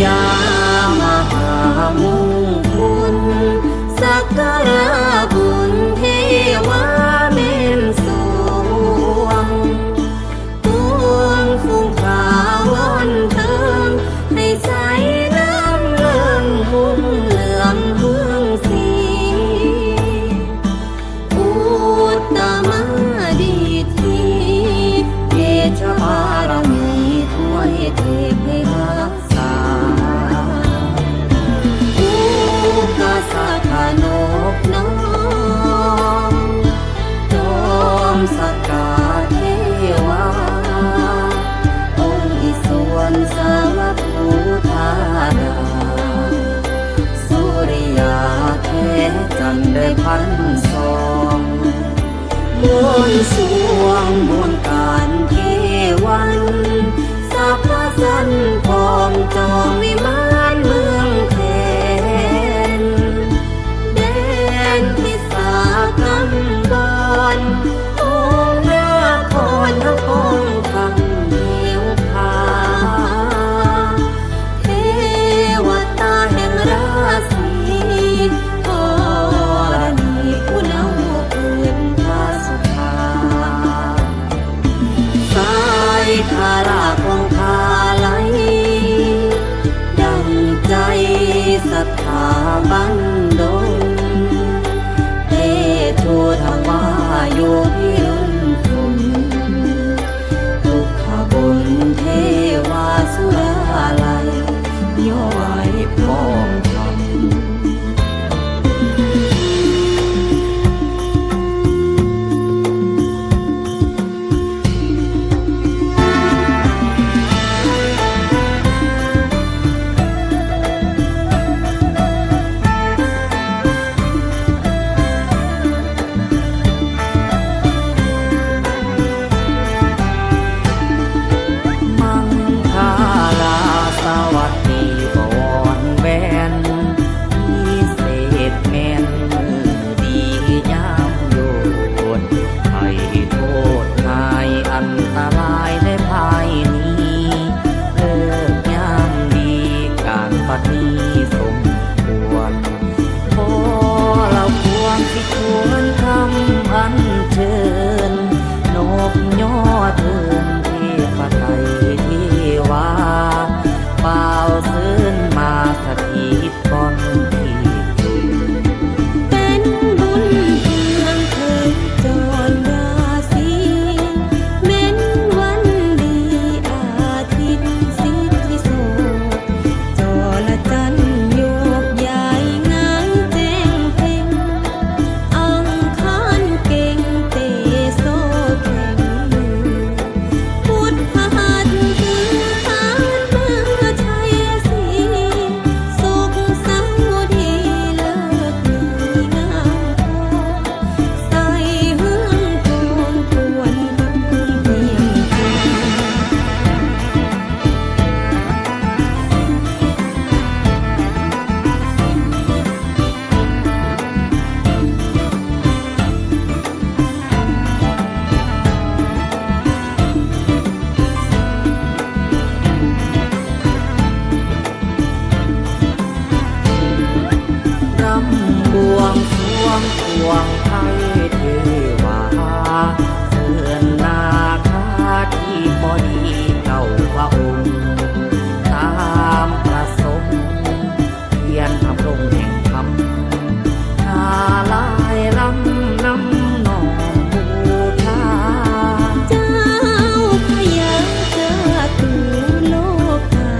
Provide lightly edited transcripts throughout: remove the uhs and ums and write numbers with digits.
ยามหามงคลสักการะบุญเทวาเมนสวงปวงฟุ้งขาวอนเทิงให้ใสน้ำเลื่องมุ่งเหลื่อมเมืองสีอุตตมดีทีเดชบารมีถ้วยเทพให้รักษาอุกาสะขนกน้อมจอมสกาเทวาองค์อิศวรสารภูธาดาสุริยาเทจันทร์ได้พันสองมวลสวงมวลการเทวันสัพพสันพร้อมจองวิมานเมืองแทนแดนทิศากำบอนองค์นาครนครคำเหนียวพาเทวตาแห่งราศีธรณีผู้นำพื้นพาสุธาสายทาราของพาไหลดังใจศรัทธาบันดลเตโชธวาโยพิรุณคุมทุกขบุญเทวาสุราลัยย่อยพร้อมทำมังคาลาสวัสดีบวรแบนพิเศษแม่นมือดียามโยนให้โทษหายอันตรายได้ภายนี้เลิกยามดีการปฏิสมควรพอเราควรที่ควรทำอันเชิญนบย่อเทินเทพไทยเทวาเป่าซื่นมาสถิตบนที่จุดเป็นบุญเพียงเถิดจรราศีแม้นวันดีอาทิตย์สิทธิโสจรจันทร์โยกย้ายงานแจ้งเพ่งอังคารเก่งเตโซแข่งมือพุทธหัตถ์คือฐานเมืองชัยศรีสุขเสาร์ดีเลิกดีงามพอใส่เฮืองโทนทวนคำเพียงพรำบวงสรวงพวงไทยเทวาเสื่อนนาคาที่พอดีเก้าพระองค์ตามประสงค์เพียรทำรงแห่งธรรมชาลายลำน้ำนองบูชาเจ้าพยาเจ้าตูโลกา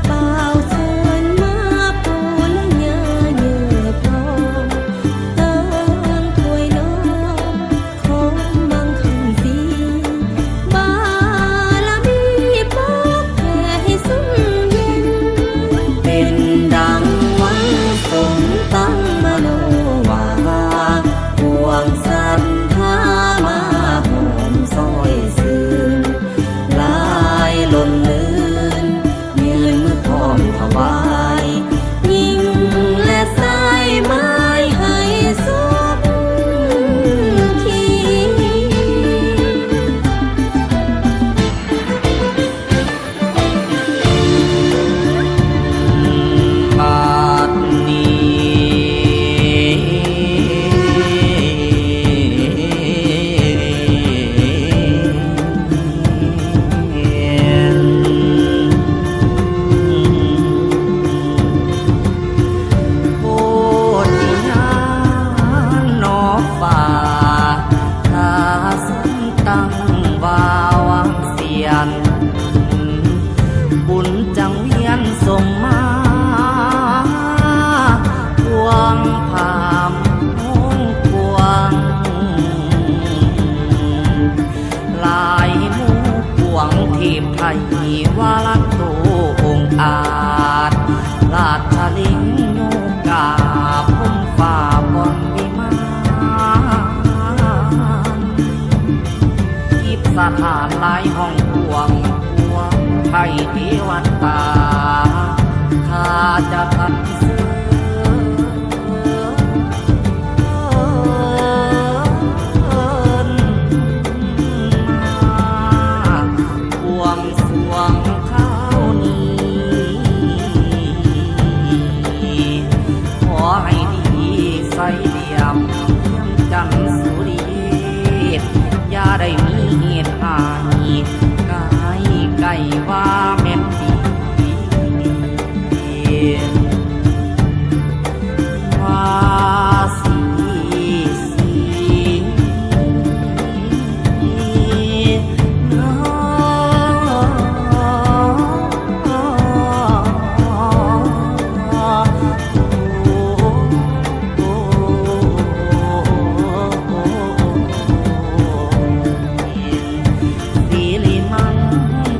เป่าส่วนมาปูและญาเยือพอเติมโท วาลันโตองค์อาจราชลิงโยกาพุ่มฝ่าบนวิมานทิพสถานหลายห้องพวงไทยเทวันตาข้าจะตัดเสือบวงสรวงข้าวนี้ขอให้ดีใสเหลี่ยมจันทร์สุริยอย่าได้มีเหตุหายไก่ว่าแม่นดีว่าสีน้สีลิมัง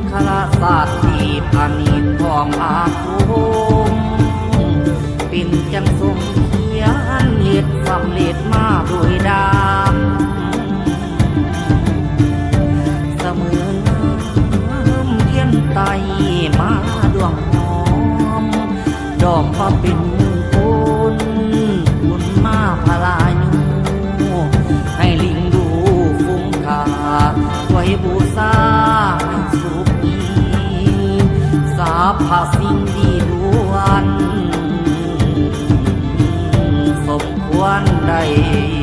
คลาศาสตร์ที่พานิชทองอาคมเป็นจังทรงเขียนเหตุสำเร็จมาโดยดามเสมอน้ำเทียนไตมาดวงหอมดอมพระเป็นมงคลบุญมาพลายุให้ลิงดูฟุ้งขาไว้บูชาสุขีสาพาสิ่งดีล้วนสมควรได้